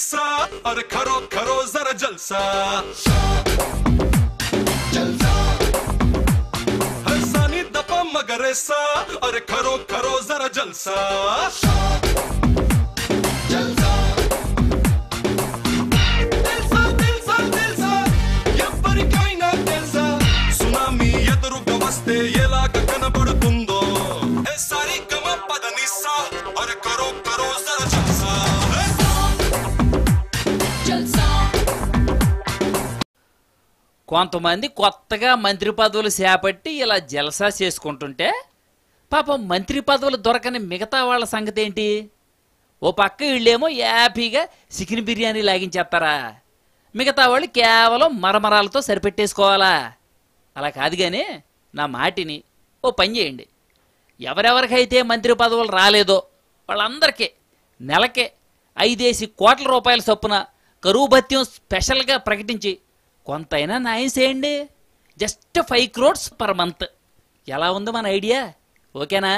हिस्सा अरे करो करो जरा जलसा हसानी दपा मगर ऐसा अरे करो करो जरा जलसा సునామీ ఎదురుగా వస్తే ఎలాగ కనబడుతుందో సారీ గమ పద నిస్సా అరే కరో కరో జరా జల్సా కొంతమంది కొత్తగా మంత్రి పదవులు చేపట్టి ఇలా జల్సా చేసుకుంటుంటే పాపం మంత్రి పదవులు దొరకని మిగతా వాళ్ళ సంగతి ఏంటి? ఓ పక్క వీళ్ళేమో హ్యాపీగా చికెన్ బిర్యానీ లాగించేస్తారా, మిగతా వాళ్ళు కేవలం మరమరాలతో సరిపెట్టేసుకోవాలా? అలా కాదు కానీ నా మాటిని ఓ పని చేయండి. ఎవరెవరికైతే మంత్రి పదవులు రాలేదో వాళ్ళందరికీ నెలకే 5 కోట్ల రూపాయల చొప్పున కరువు భత్యం స్పెషల్గా ప్రకటించి కొంతైనా న్యాయం చేయండి. Just 5 crores per month. ఎలా ఉంది మన ఐడియా? ఓకేనా?